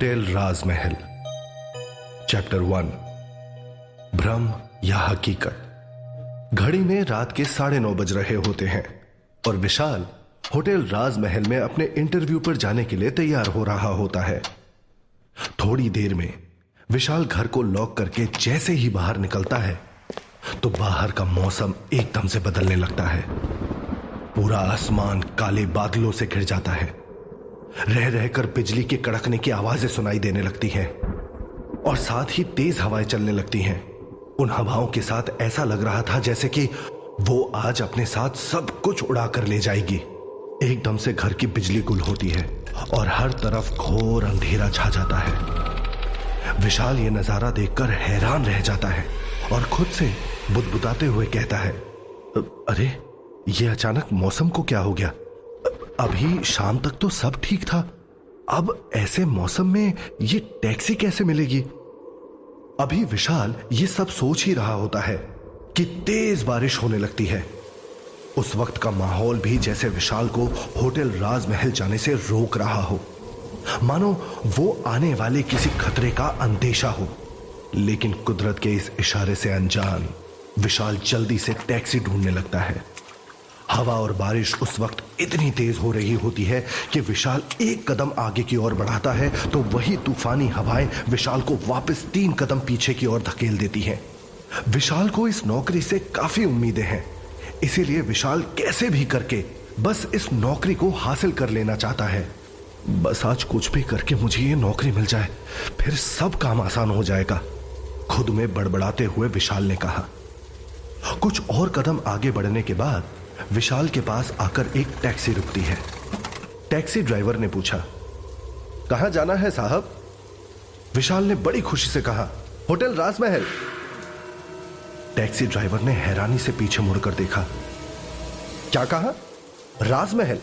Hotel राजमहल। Chapter 1, भ्रम या हकीकत। घड़ी में रात के 9:30 बज रहे होते हैं और विशाल होटल राजमहल में अपने इंटरव्यू पर जाने के लिए तैयार हो रहा होता है। थोड़ी देर में विशाल घर को लॉक करके जैसे ही बाहर निकलता है तो बाहर का मौसम एकदम से बदलने लगता है। पूरा आसमान काले बादलों से घिर जाता है। रह रहकर बिजली के कड़कने की आवाजें सुनाई देने लगती हैं और साथ ही तेज हवाएं चलने लगती हैं। उन हवाओं के साथ ऐसा लग रहा था जैसे कि वो आज अपने साथ सब कुछ उड़ा कर ले जाएगी। एकदम से घर की बिजली गुल होती है और हर तरफ घोर अंधेरा छा जाता है। विशाल ये नजारा देखकर हैरान रह जाता है और खुद से बुदबुदाते हुए कहता है, अरे ये अचानक मौसम को क्या हो गया? अभी शाम तक तो सब ठीक था, अब ऐसे मौसम में ये टैक्सी कैसे मिलेगी? अभी विशाल ये सब सोच ही रहा होता है कि तेज बारिश होने लगती है। उस वक्त का माहौल भी जैसे विशाल को होटल राजमहल जाने से रोक रहा हो, मानो वो आने वाले किसी खतरे का अंदेशा हो। लेकिन कुदरत के इस इशारे से अनजान विशाल जल्दी से टैक्सी ढूंढने लगता है। हवा और बारिश उस वक्त इतनी तेज हो रही होती है कि विशाल एक कदम आगे की ओर बढ़ाता है तो वही तूफानी हवाएं विशाल को वापस 3 कदम पीछे की ओर धकेल देती हैं। विशाल को इस नौकरी से काफी उम्मीदें हैं, इसीलिए विशाल कैसे भी करके बस इस नौकरी को हासिल कर लेना चाहता है। बस आज कुछ भी करके मुझे ये नौकरी मिल जाए, फिर सब काम आसान हो जाएगा, खुद में बड़बड़ाते हुए विशाल ने कहा। कुछ और कदम आगे बढ़ने के बाद विशाल के पास आकर एक टैक्सी रुकती है। टैक्सी ड्राइवर ने पूछा, कहां जाना है साहब? विशाल ने बड़ी खुशी से कहा, होटल राजमहल। टैक्सी ड्राइवर ने हैरानी से पीछे मुड़कर देखा। क्या कहा? राजमहल?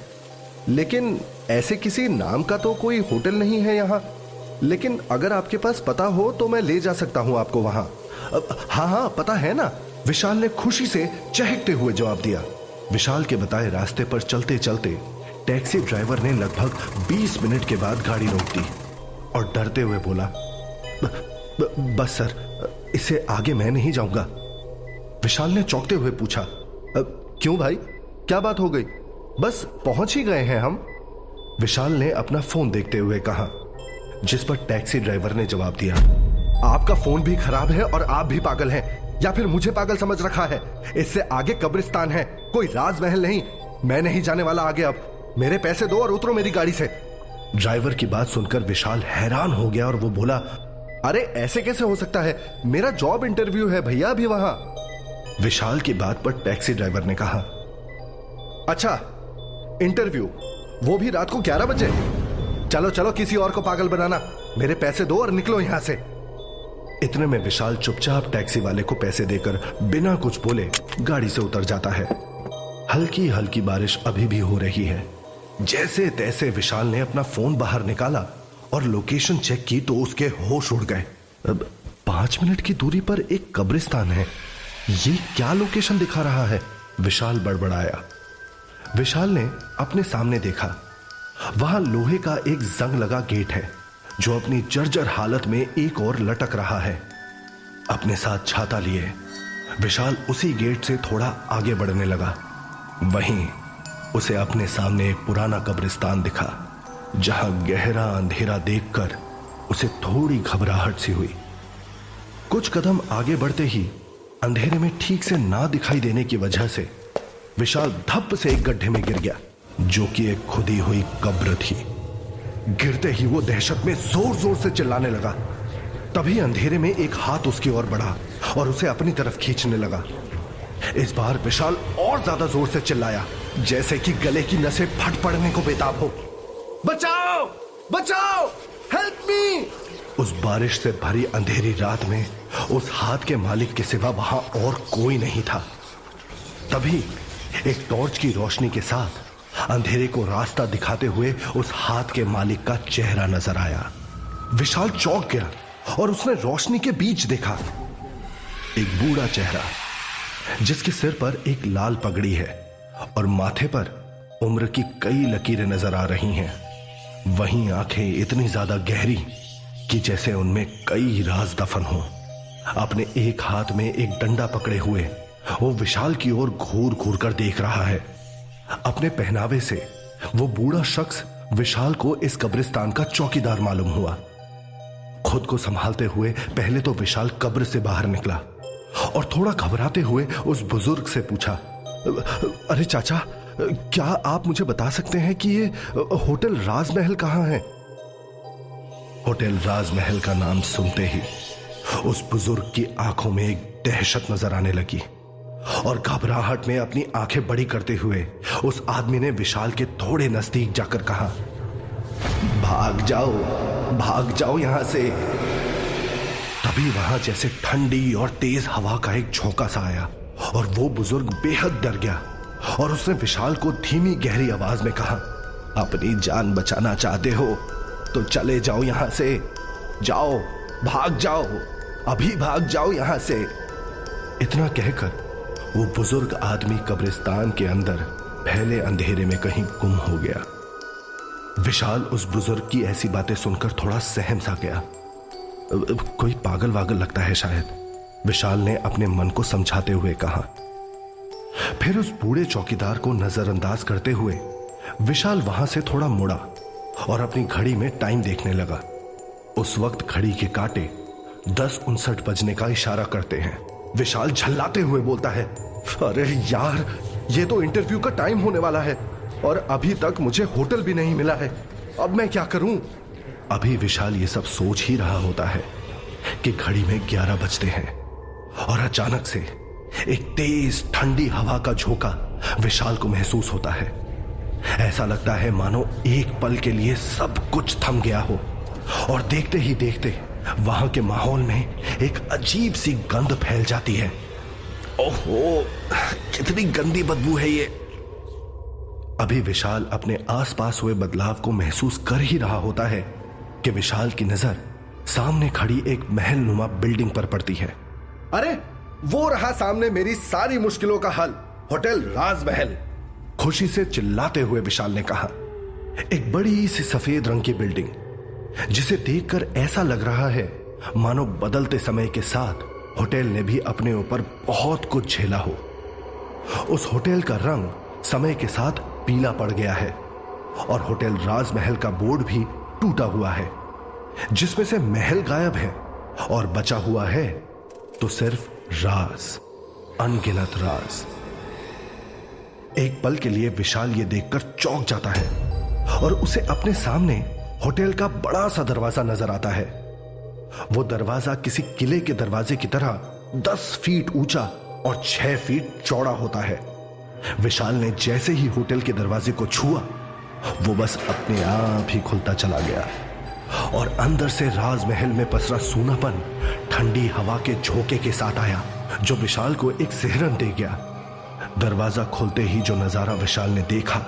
लेकिन ऐसे किसी नाम का तो कोई होटल नहीं है यहां। लेकिन अगर आपके पास पता हो तो मैं ले जा सकता हूं आपको वहां। हाँ पता है ना, विशाल ने खुशी से चहकते हुए जवाब दिया। विशाल के बताए रास्ते पर चलते चलते टैक्सी ड्राइवर ने लगभग 20 मिनट के बाद गाड़ी रोक दी और डरते हुए बोला, बस सर, इससे आगे मैं नहीं जाऊंगा। विशाल ने चौंकते हुए पूछा, क्यों भाई, क्या बात हो गई? बस पहुंच ही गए हैं हम। विशाल ने अपना फोन देखते हुए कहा, जिस पर टैक्सी ड्राइवर ने जवाब दिया, आपका फोन भी खराब है और आप भी पागल हैं, या फिर मुझे पागल समझ रखा है? इससे आगे कब्रिस्तान है, कोई राजमहल नहीं। मैं नहीं जाने वाला आगे, अब मेरे पैसे दो और उतरो मेरी गाड़ी से। ड्राइवर की बात सुनकर विशाल हैरान हो गया और वो बोला, अरे ऐसे कैसे हो सकता है, मेरा जॉब इंटरव्यू है भैया अभी वहां। विशाल की बात पर टैक्सी ड्राइवर ने कहा, अच्छा इंटरव्यू, वो भी रात को 11 बजे? चलो चलो किसी और को पागल बनाना, मेरे पैसे दो और निकलो यहां से। इतने में विशाल चुपचाप टैक्सी वाले को पैसे देकर बिना कुछ बोले गाड़ी से उतर जाता है। हल्की हल्की बारिश अभी भी हो रही है। जैसे तैसे विशाल ने अपना फोन बाहर निकाला और लोकेशन चेक की तो उसके होश उड़ गए। 5 मिनट की दूरी पर एक कब्रिस्तान है, ये क्या लोकेशन दिखा रहा है? विशाल बड़बड़ाया। विशाल ने अपने सामने देखा, वहां लोहे का एक जंग लगा गेट है जो अपनी जर्जर हालत में एक और लटक रहा है। अपने साथ छाता लिए विशाल उसी गेट से थोड़ा आगे बढ़ने लगा। वहीं उसे अपने सामने एक पुराना कब्रिस्तान दिखा, जहां गहरा अंधेरा देखकर उसे थोड़ी घबराहट सी हुई। कुछ कदम आगे बढ़ते ही अंधेरे में ठीक से ना दिखाई देने की वजह से विशाल धप से एक गड्ढे में गिर गया, जो कि एक खुदी हुई कब्र थी। गिरते ही वो दहशत में जोर जोर से चिल्लाने लगा। तभी अंधेरे में एक हाथ उसकी ओर बढ़ा और उसे अपनी तरफ खींचने लगा। इस बार विशाल और ज्यादा जोर से चिल्लाया, जैसे कि गले की नसें फट पड़ने को बेताब हो। बचाओ बचाओ, हेल्प मी! उस बारिश से भरी अंधेरी रात में उस हाथ के मालिक के सिवा वहां और कोई नहीं था। तभी एक टॉर्च की रोशनी के साथ अंधेरे को रास्ता दिखाते हुए उस हाथ के मालिक का चेहरा नजर आया। विशाल चौंक गया और उसने रोशनी के बीच देखा एक बूढ़ा चेहरा, जिसके सिर पर एक लाल पगड़ी है और माथे पर उम्र की कई लकीरें नजर आ रही हैं। वहीं आंखें इतनी ज्यादा गहरी कि जैसे उनमें कई राज दफन हो। अपने एक हाथ में एक डंडा पकड़े हुए वो विशाल की ओर घूर घूर कर देख रहा है। अपने पहनावे से वो बूढ़ा शख्स विशाल को इस कब्रिस्तान का चौकीदार मालूम हुआ। खुद को संभालते हुए पहले तो विशाल कब्र से बाहर निकला और थोड़ा घबराते हुए उस बुजुर्ग से पूछा, अरे चाचा, क्या आप मुझे बता सकते हैं कि ये होटल राजमहल कहां है? होटल राजमहल का नाम सुनते ही उस बुजुर्ग की आंखों में एक दहशत नजर आने लगी और घबराहट में अपनी आंखें बड़ी करते हुए उस आदमी ने विशाल के थोड़े नजदीक जाकर कहा, भाग जाओ यहां से। तभी वहां जैसे ठंडी और तेज हवा का एक झोंका सा आया और वो बुजुर्ग बेहद डर गया और उसने विशाल को धीमी गहरी आवाज में कहा, अपनी जान बचाना चाहते हो तो चले जाओ यहां से, जाओ, भाग जाओ, अभी भाग जाओ यहां से। इतना कहकर वो बुजुर्ग आदमी कब्रिस्तान के अंदर फैले अंधेरे में कहीं गुम हो गया। विशाल उस बुजुर्ग की ऐसी बातें सुनकर थोड़ा सहम सा गया। कोई पागल वागल लगता है शायद, विशाल ने अपने मन को समझाते हुए कहा। फिर उस बूढ़े चौकीदार को नजरअंदाज करते हुए विशाल वहां से थोड़ा मुड़ा और अपनी घड़ी में टाइम देखने लगा। उस वक्त घड़ी के कांटे 10:59 बजने का इशारा करते हैं। विशाल झल्लाते हुए बोलता है, अरे यार, ये तो इंटरव्यू का टाइम होने वाला है और अभी तक मुझे होटल भी नहीं मिला है, अब मैं क्या करूं? अभी विशाल ये सब सोच ही रहा होता है कि घड़ी में 11 बजते हैं और अचानक से एक तेज ठंडी हवा का झोंका विशाल को महसूस होता है। ऐसा लगता है मानो एक पल के लिए सब कुछ थम गया हो और देखते ही देखते वहां के माहौल में एक अजीब सी गंध फैल जाती है। ओहो, कितनी गंदी बदबू है ये। अभी विशाल अपने आसपास हुए बदलाव को महसूस कर ही रहा होता है कि विशाल की नजर सामने खड़ी एक महल नुमा बिल्डिंग पर पड़ती है। अरे वो रहा सामने मेरी सारी मुश्किलों का हल, होटल राजमहल, खुशी से चिल्लाते हुए विशाल ने कहा। एक बड़ी सी सफेद रंग की बिल्डिंग जिसे देखकर ऐसा लग रहा है मानो बदलते समय के साथ होटल ने भी अपने ऊपर बहुत कुछ झेला हो। उस होटल का रंग समय के साथ पीला पड़ गया है और होटल राजमहल का बोर्ड भी टूटा हुआ है, जिसमें से महल गायब है और बचा हुआ है तो सिर्फ राज, अनगिनत राज। एक पल के लिए विशाल ये देखकर चौंक जाता है और उसे अपने सामने होटल का बड़ा सा दरवाजा नजर आता है। वो दरवाजा किसी किले के दरवाजे की तरह 10 फीट ऊंचा और 6 फीट चौड़ा होता है। विशाल ने जैसे ही होटल के दरवाजे को छुआ, वो बस अपने आप ही खुलता चला गया और अंदर से राजमहल में पसरा सूनापन ठंडी हवा के झोंके के साथ आया, जो विशाल को एक सिहरन दे गया। दरवाजा खुलते ही जो नजारा विशाल ने देखा,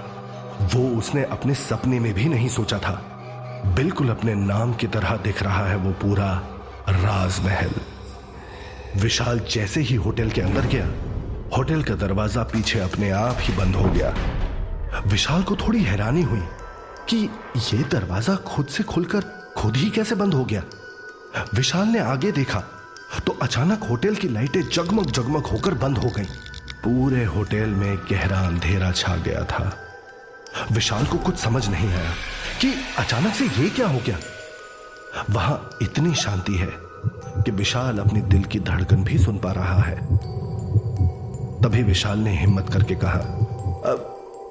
वो उसने अपने सपने में भी नहीं सोचा था। बिल्कुल अपने नाम की तरह दिख रहा है वो पूरा राजमहल। विशाल जैसे ही होटल के अंदर गया, होटल का दरवाजा पीछे अपने आप ही बंद हो गया। विशाल को थोड़ी हैरानी हुई कि यह दरवाजा खुद से खुलकर खुद ही कैसे बंद हो गया। विशाल ने आगे देखा तो अचानक होटल की लाइटें जगमग जगमग होकर बंद हो गईं। पूरे होटल में गहरा अंधेरा छा गया था। विशाल को कुछ समझ नहीं आया कि अचानक से ये क्या हो गया। वहां इतनी शांति है कि विशाल अपने दिल की धड़कन भी सुन पा रहा है। तभी विशाल ने हिम्मत करके कहा,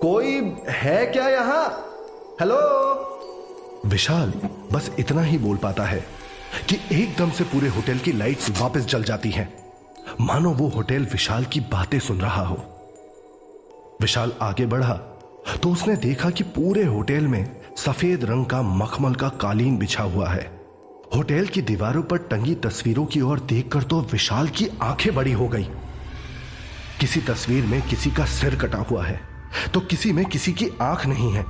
कोई है क्या यहां? हेलो। विशाल बस इतना ही बोल पाता है कि एकदम से पूरे होटल की लाइट्स वापस जल जाती हैं, मानो वो होटल विशाल की बातें सुन रहा हो। विशाल आगे बढ़ा तो उसने देखा कि पूरे होटल में सफेद रंग का मखमल का कालीन बिछा हुआ है। होटल की दीवारों पर टंगी तस्वीरों की ओर देखकर तो विशाल की आंखें बड़ी हो गई। किसी तस्वीर में किसी का सिर कटा हुआ है तो किसी में किसी की आंख नहीं है।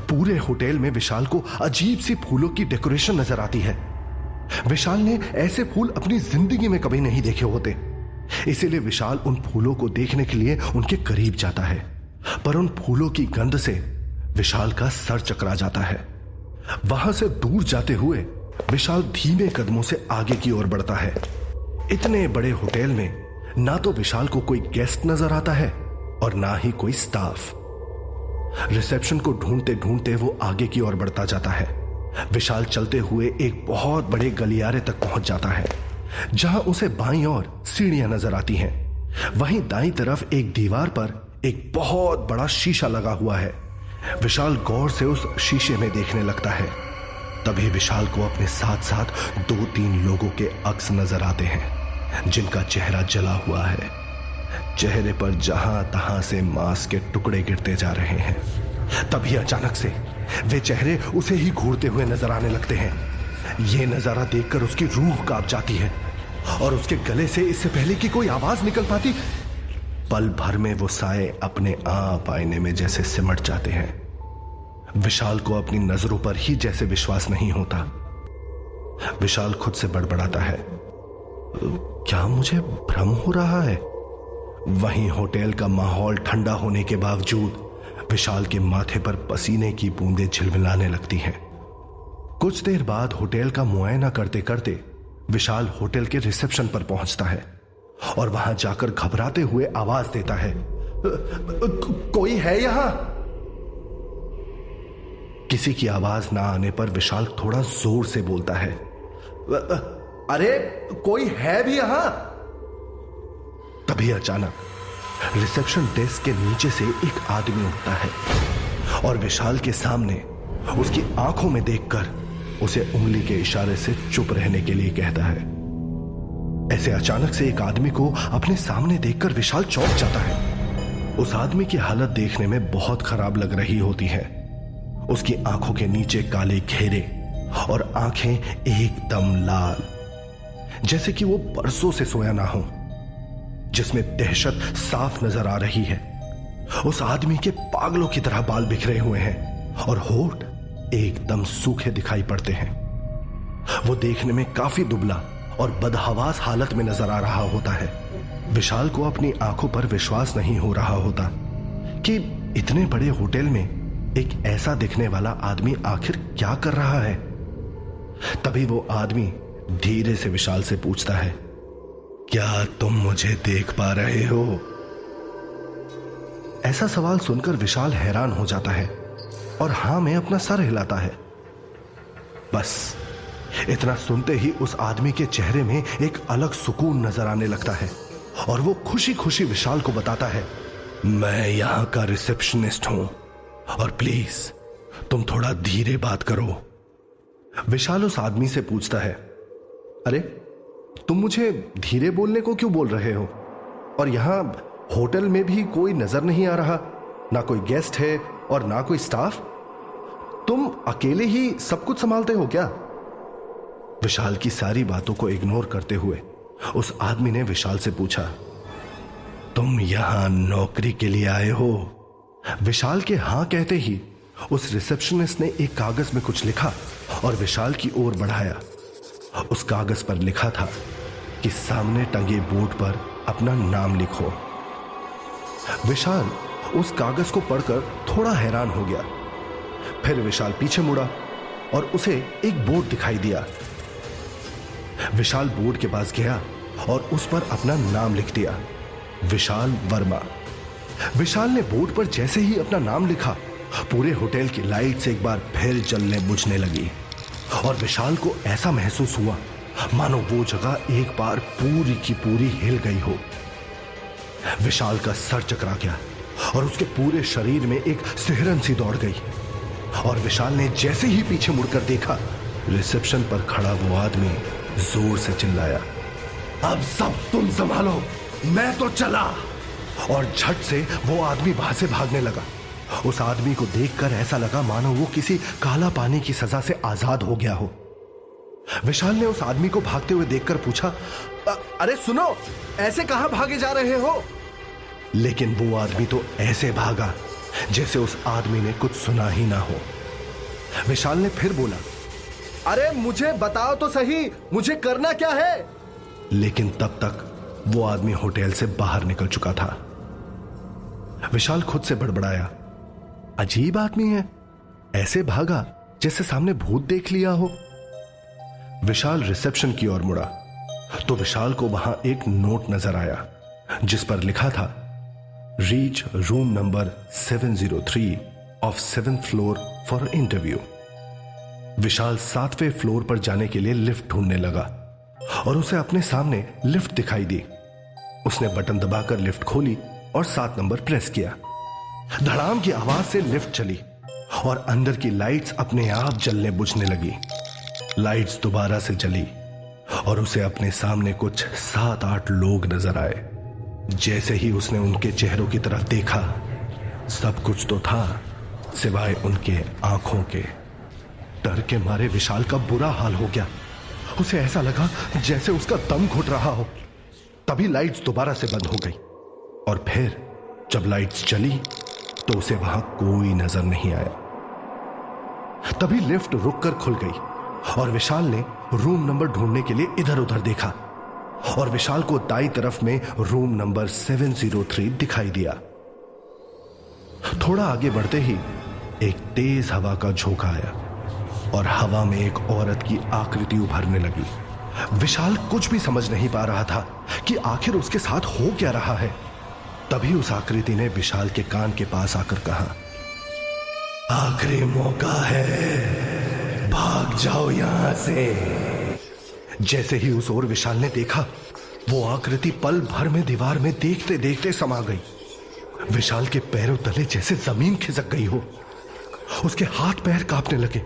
पूरे होटल में विशाल को अजीब सी फूलों की डेकोरेशन नजर आती है। विशाल ने ऐसे फूल अपनी जिंदगी में कभी नहीं देखे होते, इसीलिए विशाल उन फूलों को देखने के लिए उनके करीब जाता है, पर उन फूलों की गंध से विशाल का सर चकरा जाता है। वहां से दूर जाते हुए विशाल धीमे कदमों से आगे की ओर बढ़ता है। इतने बड़े होटल में ना तो विशाल को कोई गेस्ट नजर आता है और ना ही कोई स्टाफ। रिसेप्शन को ढूंढते ढूंढते वो आगे की ओर बढ़ता जाता है। विशाल चलते हुए एक बहुत बड़े गलियारे तक पहुंच जाता है, जहां उसे बाईं ओर सीढ़ियां नजर आती हैं। वहीं दाईं तरफ एक दीवार पर एक बहुत बड़ा शीशा लगा हुआ है। विशाल गौर से उस शीशे में देखने लगता है। तभी विशाल को अपने साथ साथ 2-3 लोगों के अक्स नजर आते हैं, जिनका चेहरा जला हुआ है। चेहरे पर जहां तहां से मांस के टुकड़े गिरते जा रहे हैं। तभी अचानक से वे चेहरे उसे ही घूरते हुए नजर आने लगते हैं। यह नजारा देखकर उसकी रूह कांप जाती है और उसके गले से इससे पहले कि कोई आवाज निकल पाती, पल भर में वो साए अपने आप आईने में जैसे सिमट जाते हैं। विशाल को अपनी नजरों पर ही जैसे विश्वास नहीं होता। विशाल खुद से बड़बड़ाता है, क्या मुझे भ्रम हो रहा है? वहीं होटल का माहौल ठंडा होने के बावजूद विशाल के माथे पर पसीने की बूंदें झिलमिलाने लगती हैं। कुछ देर बाद होटल का मुआयना करते करते विशाल होटल के रिसेप्शन पर पहुंचता है और वहां जाकर घबराते हुए आवाज देता है, कोई है यहां? किसी की आवाज ना आने पर विशाल थोड़ा जोर से बोलता है, अरे कोई है भी यहां? तभी अचानक रिसेप्शन डेस्क के नीचे से एक आदमी उठता है और विशाल के सामने उसकी आंखों में देखकर उसे उंगली के इशारे से चुप रहने के लिए कहता है। ऐसे अचानक से एक आदमी को अपने सामने देखकर विशाल चौंक जाता है। उस आदमी की हालत देखने में बहुत खराब लग रही होती है। उसकी आंखों के नीचे काले घेरे और आंखें एकदम लाल, जैसे कि वो बरसों से सोया ना हो, जिसमें दहशत साफ नजर आ रही है। उस आदमी के पागलों की तरह बाल बिखरे हुए हैं और होठ एकदम सूखे दिखाई पड़ते हैं। वो देखने में काफी दुबला और बदहवास हालत में नजर आ रहा होता है। विशाल को अपनी आंखों पर विश्वास नहीं हो रहा होता कि इतने बड़े होटल में एक ऐसा दिखने वाला आदमी आखिर क्या कर रहा है। तभी वो आदमी धीरे से विशाल से पूछता है, क्या तुम मुझे देख पा रहे हो? ऐसा सवाल सुनकर विशाल हैरान हो जाता है और हां में अपना सर हिलाता है। बस इतना सुनते ही उस आदमी के चेहरे में एक अलग सुकून नजर आने लगता है और वो खुशी खुशी विशाल को बताता है, मैं यहां का रिसेप्शनिस्ट हूं और प्लीज तुम थोड़ा धीरे बात करो। विशाल उस आदमी से पूछता है, अरे तुम मुझे धीरे बोलने को क्यों बोल रहे हो? और यहां होटल में भी कोई नजर नहीं आ रहा, ना कोई गेस्ट है और ना कोई स्टाफ। तुम अकेले ही सब कुछ संभालते हो क्या? विशाल की सारी बातों को इग्नोर करते हुए उस आदमी ने विशाल से पूछा, तुम यहां नौकरी के लिए आए हो? विशाल के हां कहते ही उस रिसेप्शनिस्ट ने एक कागज में कुछ लिखा और विशाल की ओर बढ़ाया। उस कागज पर लिखा था कि सामने टंगे बोर्ड पर अपना नाम लिखो। विशाल उस कागज को पढ़कर थोड़ा हैरान हो गया। फिर विशाल पीछे मुड़ा और उसे एक बोर्ड दिखाई दिया। विशाल बोर्ड के पास गया और उस पर अपना नाम लिख दिया, विशाल वर्मा। विशाल ने बोर्ड पर जैसे ही अपना नाम लिखा, पूरे होटल की लाइट्स एक बार फिर जलने बुझने लगी और विशाल को ऐसा महसूस हुआ मानो वो जगह एक बार पूरी की पूरी हिल गई हो। विशाल का सर चकरा गया और उसके पूरे शरीर में एक सिहरन सी दौड़ गई और विशाल ने जैसे ही पीछे मुड़कर देखा, रिसेप्शन पर खड़ा वो आदमी जोर से चिल्लाया, अब सब तुम संभालो, मैं तो चला। और झट से वो आदमी वहां से भागने लगा। उस आदमी को देखकर ऐसा लगा मानो वो किसी काला पानी की सजा से आजाद हो गया हो। विशाल ने उस आदमी को भागते हुए देखकर पूछा, अरे सुनो, ऐसे कहां भागे जा रहे हो? लेकिन वो आदमी तो ऐसे भागा जैसे उस आदमी ने कुछ सुना ही ना हो। विशाल ने फिर बोला, अरे मुझे बताओ तो सही, मुझे करना क्या है? लेकिन तब तक वो आदमी होटल से बाहर निकल चुका था। विशाल खुद से बड़बड़ाया, अजीब आदमी है, ऐसे भागा जैसे सामने भूत देख लिया हो। विशाल रिसेप्शन की ओर मुड़ा तो विशाल को वहां एक नोट नजर आया जिस पर लिखा था, reach room number 703 of 7th floor for interview. Vishal 7वें फ्लोर पर जाने के लिए लिफ्ट ढूंढने लगा और उसे अपने सामने लिफ्ट दिखाई दी। उसने बटन दबाकर लिफ्ट खोली और 7 नंबर प्रेस किया। धड़ाम की आवाज से लिफ्ट चली और अंदर की लाइट्स अपने आप जलने बुझने लगी। लाइट्स दोबारा से जली और उसे अपने सामने कुछ 7-8 लोग नजर आए। जैसे ही उसने उनके चेहरों की तरफ देखा, सब कुछ तो था सिवाय उनके आंखों के। डर के मारे विशाल का बुरा हाल हो गया। उसे ऐसा लगा जैसे उसका दम घुट रहा हो। तभी लाइट्स दोबारा से बंद हो गई और फिर जब लाइट्स जली तो उसे वहां कोई नजर नहीं आया। तभी लिफ्ट रुककर खुल गई और विशाल ने रूम नंबर ढूंढने के लिए इधर उधर देखा और विशाल को दाईं तरफ में रूम नंबर 703 दिखाई दिया। थोड़ा आगे बढ़ते ही एक तेज हवा का झोंका आया और हवा में एक औरत की आकृति उभरने लगी। विशाल कुछ भी समझ नहीं पा रहा था कि आखिर उसके साथ हो क्या रहा है। तभी उस आकृति ने विशाल के कान के पास आकर कहा, आखिरी मौका है, भाग जाओ यहां से। जैसे ही उस ओर विशाल ने देखा, वो आकृति पल भर में दीवार में देखते देखते समा गई। विशाल के पैरों तले जैसे जमीन खिसक गई हो। उसके हाथ पैर कांपने लगे।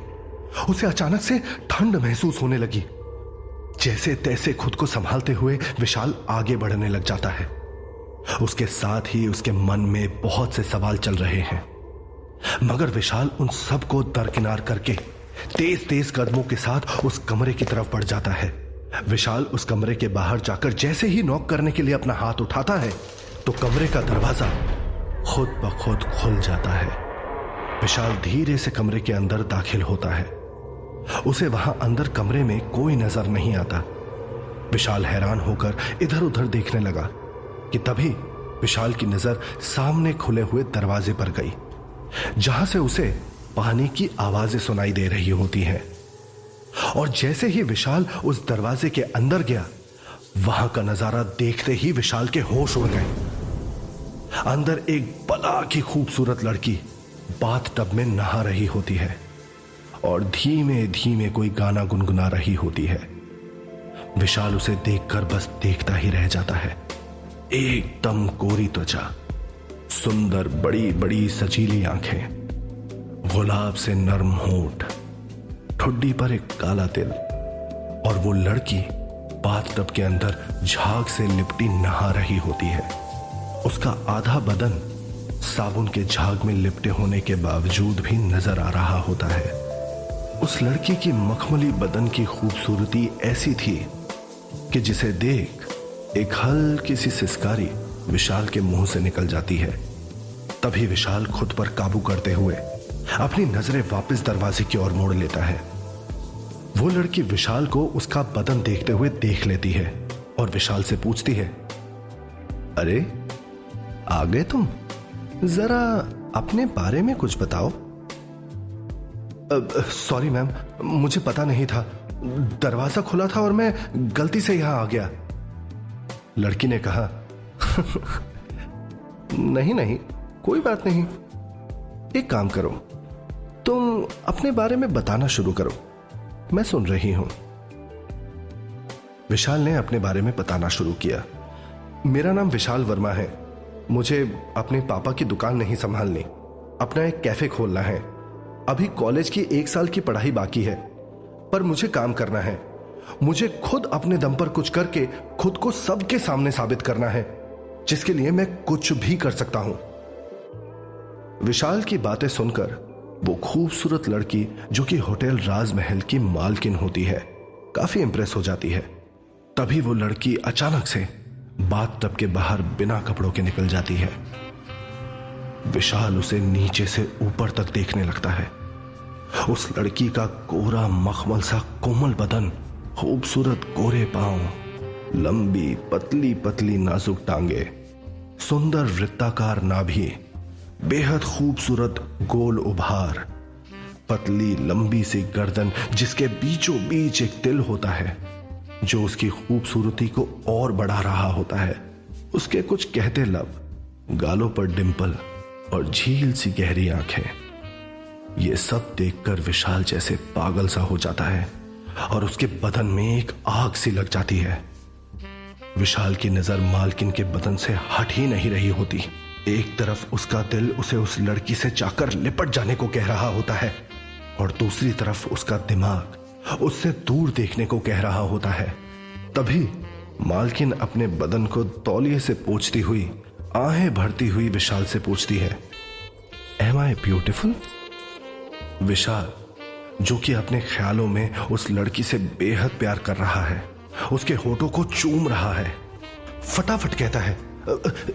उसे अचानक से ठंड महसूस होने लगी। जैसे तैसे खुद को संभालते हुए विशाल आगे बढ़ने लग जाता है। उसके साथ ही उसके मन में बहुत से सवाल चल रहे हैं, मगर विशाल उन सब को दरकिनार करके तेज तेज कदमों के साथ उस कमरे की तरफ बढ़ जाता है। विशाल उस कमरे के बाहर जाकर जैसे ही नॉक करने के लिए अपना हाथ उठाता है तो कमरे का दरवाजा खुद ब खुद खुल जाता है। विशाल धीरे से कमरे के अंदर दाखिल होता है। उसे वहां अंदर कमरे में कोई नजर नहीं आता। विशाल हैरान होकर इधर उधर देखने लगा कि तभी विशाल की नजर सामने खुले हुए दरवाजे पर गई, जहां से उसे पानी की आवाजें सुनाई दे रही होती हैं। और जैसे ही विशाल उस दरवाजे के अंदर गया, वहां का नजारा देखते ही विशाल के होश उड़ गए। अंदर एक बला की खूबसूरत लड़की बाथटब में नहा रही होती है और धीमे धीमे कोई गाना गुनगुना रही होती है। विशाल उसे देखकर बस देखता ही रह जाता है। एकदम कोरी त्वचा, सुंदर बड़ी बड़ी सजीली आंखें, गुलाब से नरम होंठ, ठुड्डी पर एक काला तिल, और वो लड़की बाथटब के अंदर झाग से लिपटी नहा रही होती है। उसका आधा बदन साबुन के झाग में लिपटे होने के बावजूद भी नजर आ रहा होता है। उस लड़की की मखमली बदन की खूबसूरती ऐसी थी कि जिसे देख एक हल्की सी सिसकारी विशाल के मुंह से निकल जाती है। तभी विशाल खुद पर काबू करते हुए अपनी नजरें वापस दरवाजे की ओर मोड़ लेता है। वो लड़की विशाल को उसका बदन देखते हुए देख लेती है और विशाल से पूछती है, अरे आ गए तुम, जरा अपने बारे में कुछ बताओ। सॉरी मैम, मुझे पता नहीं था, दरवाजा खुला था और मैं गलती से यहां आ गया। लड़की ने कहा, नहीं नहीं, कोई बात नहीं, एक काम करो, तुम अपने बारे में बताना शुरू करो, मैं सुन रही हूं। विशाल ने अपने बारे में बताना शुरू किया। मेरा नाम विशाल वर्मा है। मुझे अपने पापा की दुकान नहीं संभालनी, अपना एक कैफे खोलना है। अभी कॉलेज की 1 साल की पढ़ाई बाकी है, पर मुझे काम करना है। मुझे खुद अपने दम पर कुछ करके खुद को सबके सामने साबित करना है, जिसके लिए मैं कुछ भी कर सकता हूं। विशाल की बातें सुनकर वो खूबसूरत लड़की, जो कि होटल राजमहल की मालकिन होती है, काफी इंप्रेस हो जाती है। तभी वो लड़की अचानक से बाथटब के बाहर बिना कपड़ों के निकल जाती है। विशाल उसे नीचे से ऊपर तक देखने लगता है। उस लड़की का कोरा मखमल सा कोमल बदन, खूबसूरत गोरे पांव, लंबी पतली पतली नाजुक टांगे, सुंदर वृत्ताकार नाभि, बेहद खूबसूरत गोल उभार, पतली लंबी सी गर्दन जिसके बीचों बीच एक तिल होता है जो उसकी खूबसूरती को और बढ़ा रहा होता है, उसके कुछ कहते लब, गालों पर डिंपल और झील सी गहरी आंखें। ये सब देखकर विशाल जैसे पागल सा हो जाता है और उसके बदन में एक आग सी लग जाती है। विशाल की नजर मालकिन के बदन से हट ही नहीं रही होती। एक तरफ उसका दिल उसे उस लड़की से चाहकर लिपट जाने को कह रहा होता है और दूसरी तरफ उसका दिमाग उससे दूर देखने को कह रहा होता है। तभी मालकिन अपने बदन को तौलिए से पोंछती हुई, आहें भरती हुई विशाल से पूछती है, एम आई ब्यूटिफुल? विशाल, जो कि अपने ख्यालों में उस लड़की से बेहद प्यार कर रहा है, उसके होठों को चूम रहा है, फटाफट कहता है,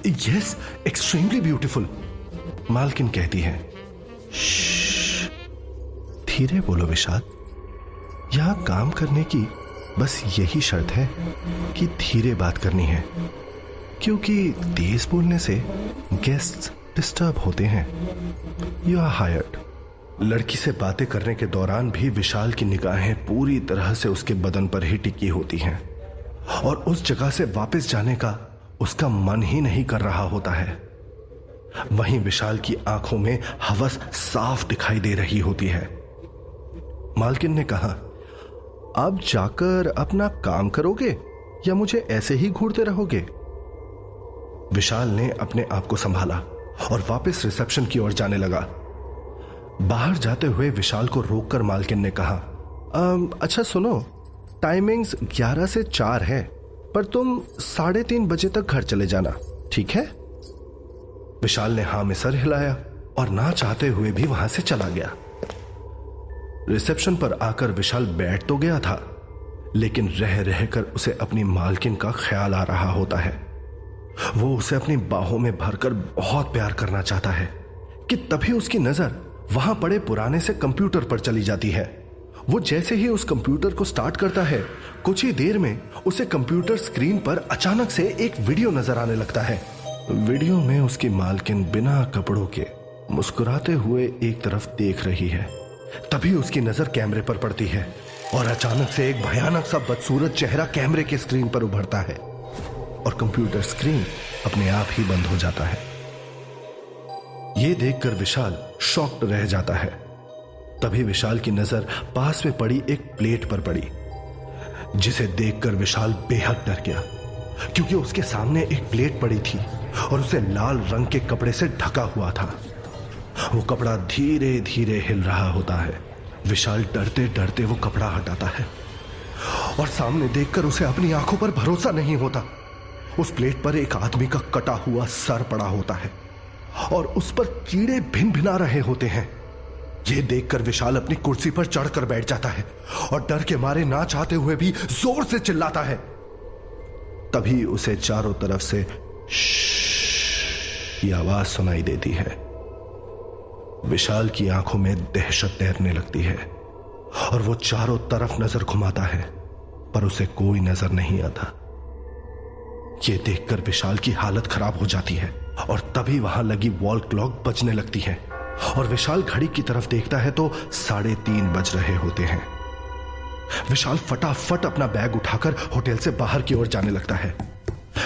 यस, एक्सट्रीमली ब्यूटिफुल। मालकिन कहती है, धीरे बोलो विशाल, यहां काम करने की बस यही शर्त है कि धीरे बात करनी है, क्योंकि तेज बोलने से गेस्ट्स डिस्टर्ब होते हैं। You are hired. लड़की से बातें करने के दौरान भी विशाल की निगाहें पूरी तरह से उसके बदन पर ही टिकी होती हैं और उस जगह से वापस जाने का उसका मन ही नहीं कर रहा होता है। वहीं विशाल की आंखों में हवस साफ दिखाई दे रही होती है। मालकिन ने कहा, आप जाकर अपना काम करोगे या मुझे ऐसे ही घूरते रहोगे? विशाल ने अपने आप को संभाला और वापस रिसेप्शन की ओर जाने लगा। बाहर जाते हुए विशाल को रोककर मालकिन ने कहा, अच्छा सुनो, टाइमिंग्स 11 से 4 है, पर तुम 3:30 बजे तक घर चले जाना, ठीक है? विशाल ने हां में सर हिलाया और ना चाहते हुए भी वहां से चला गया। रिसेप्शन पर आकर विशाल बैठ तो गया था, लेकिन रह रहकर उसे अपनी मालकिन का ख्याल आ रहा होता है। वो उसे अपनी बाहों में भरकर बहुत प्यार करना चाहता है कि तभी उसकी नजर वहां पड़े पुराने से कंप्यूटर पर चली जाती है। वो जैसे ही उस कंप्यूटर को स्टार्ट करता है, कुछ ही देर में उसे कंप्यूटर स्क्रीन पर अचानक से एक वीडियो नजर आने लगता है। वीडियो में उसकी मालकिन बिना कपड़ों के मुस्कुराते हुए एक तरफ देख रही है। तभी उसकी नजर कैमरे पर पड़ती है और अचानक से एक भयानक सा बदसूरत चेहरा कैमरे के स्क्रीन पर उभरता है और कंप्यूटर स्क्रीन अपने आप ही बंद हो जाता है। यह देखकर विशाल शॉक्ड रह जाता है। तभी विशाल की नजर पास में पड़ी एक प्लेट पर पड़ी, जिसे देखकर विशाल बेहद डर गया, क्योंकि उसके सामने एक प्लेट पड़ी थी और उसे लाल रंग के कपड़े से ढका हुआ था। वो कपड़ा धीरे धीरे हिल रहा होता है। विशाल डरते डरते वो कपड़ा हटाता है और सामने देखकर उसे अपनी आंखों पर भरोसा नहीं होता। उस प्लेट पर एक आदमी का कटा हुआ सर पड़ा होता है और उस पर कीड़े भिन भिना रहे होते हैं। यह देखकर विशाल अपनी कुर्सी पर चढ़कर बैठ जाता है और डर के मारे ना चाहते हुए भी जोर से चिल्लाता है। तभी उसे चारों तरफ से की आवाज सुनाई देती है। विशाल की आंखों में दहशत तैरने लगती है और वो चारों तरफ नजर घुमाता है, पर उसे कोई नजर नहीं आता। यह देखकर विशाल की हालत खराब हो जाती है और तभी वहां लगी वॉल क्लॉक बजने लगती है और विशाल घड़ी की तरफ देखता है तो 3:30 बज रहे होते हैं। विशाल फटाफट अपना बैग उठाकर होटल से बाहर की ओर जाने लगता है।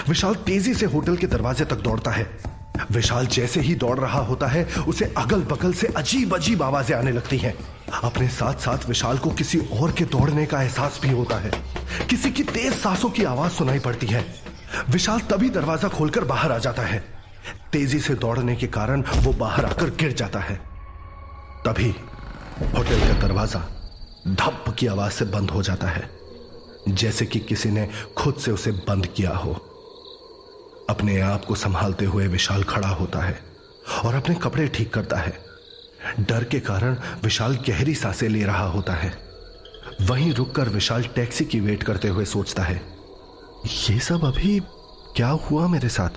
विशाल तेजी से होटल के दरवाजे तक दौड़ता है। विशाल जैसे ही दौड़ रहा होता है, उसे अगल बगल से अजीब अजीब आवाजें आने लगती हैं। अपने साथ साथ विशाल को किसी और के दौड़ने का एहसास भी होता है। किसी की तेज सांसों की आवाज सुनाई पड़ती है। विशाल तभी दरवाजा खोलकर बाहर आ जाता है। तेजी से दौड़ने के कारण वो बाहर आकर गिर जाता है। तभी होटल का दरवाजा धप की आवाज से बंद हो जाता है, जैसे कि किसी ने खुद से उसे बंद किया हो। अपने आप को संभालते हुए विशाल खड़ा होता है और अपने कपड़े ठीक करता है। डर के कारण विशाल गहरी सांसें ले रहा होता है। वहीं रुककर विशाल टैक्सी की वेट करते हुए सोचता है, ये सब अभी क्या हुआ मेरे साथ?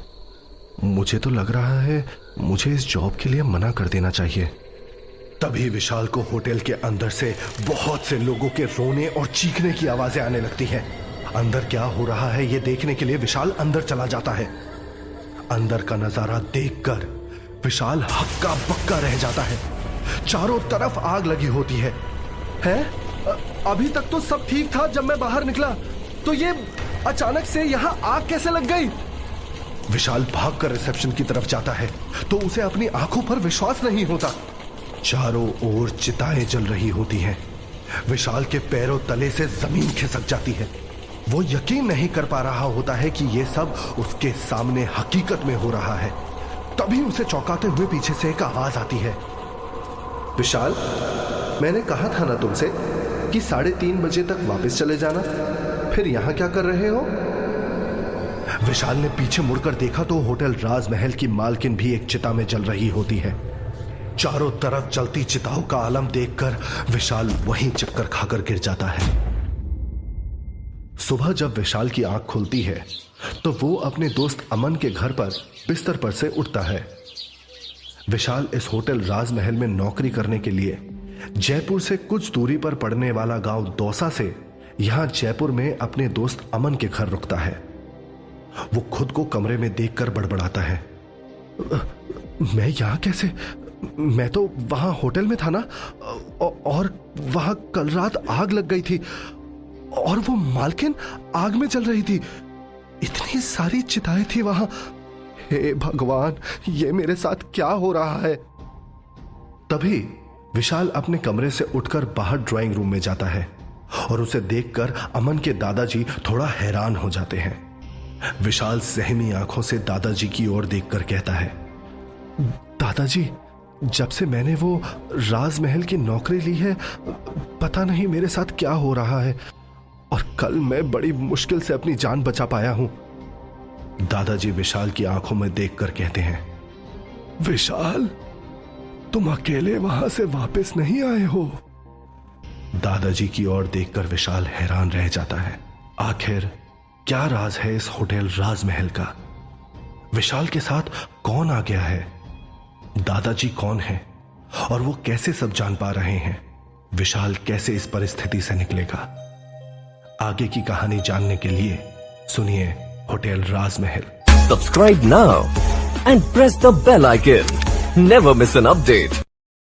मुझे तो लग रहा है मुझे इस जॉब के लिए मना कर देना चाहिए। तभी विशाल को होटल के अंदर से बहुत से लोगों के रोने और चीखने की आवाजें आने लगती हैं। अंदर क्या हो रहा है यह देखने के लिए विशाल अंदर चला जाता है। अंदर का नजारा देखकर विशाल हक्का बक्का रह जाता है। चारों तरफ आग लगी होती है। अभी तक तो सब ठीक था। जब मैं बाहर निकला तो ये अचानक से यहां आग कैसे लग गई? विशाल भागकर रिसेप्शन की तरफ जाता है तो उसे अपनी आंखों पर विश्वास नहीं होता। चारों ओर चिताएं जल रही होती हैं। विशाल के पैरों तले से जमीन खिसक जाती है। वो यकीन नहीं कर पा रहा होता है कि ये सब उसके सामने हकीकत में हो रहा है। तभी उसे चौंकाते हुए पीछे से एक आवाज आती है। विशाल, मैंने कहा था ना तुमसे कि 3:30 बजे तक वापस चले जाना, फिर यहां क्या कर रहे हो? विशाल ने पीछे मुड़कर देखा तो होटल राजमहल की मालकिन भी एक चिता में जल रही होती है। चारों तरफ जलती चिताओं का आलम देखकर विशाल वहीं चक्कर खाकर गिर जाता है। सुबह जब विशाल की आंख खुलती है तो वो अपने दोस्त अमन के घर पर बिस्तर पर से उठता है। विशाल इस होटल राजमहल में नौकरी करने के लिए जयपुर से कुछ दूरी पर पड़ने वाला गांव दौसा से यहां जयपुर में अपने दोस्त अमन के घर रुकता है। वो खुद को कमरे में देखकर बड़बड़ाता है, मैं यहां कैसे? मैं तो वहां होटल में था ना, और वहां कल रात आग लग गई थी और वो मालकिन आग में जल रही थी। इतनी सारी चिताएं थी वहां। हे भगवान, ये मेरे साथ क्या हो रहा है? तभी विशाल अपने कमरे से उठकर बाहर ड्राइंग रूम में जाता है और उसे देखकर अमन के दादाजी थोड़ा हैरान हो जाते हैं। विशाल सहमी आंखों से दादाजी की ओर देखकर कहता है, दादाजी, जब से मैंने वो राजमहल की नौकरी ली है, पता नहीं मेरे साथ क्या हो रहा है, और कल मैं बड़ी मुश्किल से अपनी जान बचा पाया हूं। दादाजी विशाल की आंखों में देखकर कहते हैं, विशाल, तुम अकेले वहां से वापस नहीं आए हो? दादाजी की ओर देखकर विशाल हैरान रह जाता है। आखिर क्या राज है इस होटल राजमहल का? विशाल के साथ कौन आ गया है? दादाजी कौन है और वो कैसे सब जान पा रहे हैं? विशाल कैसे इस परिस्थिति से निकलेगा? आगे की कहानी जानने के लिए सुनिए hotel Rajmahal. Subscribe now and press the bell icon. Never miss an update.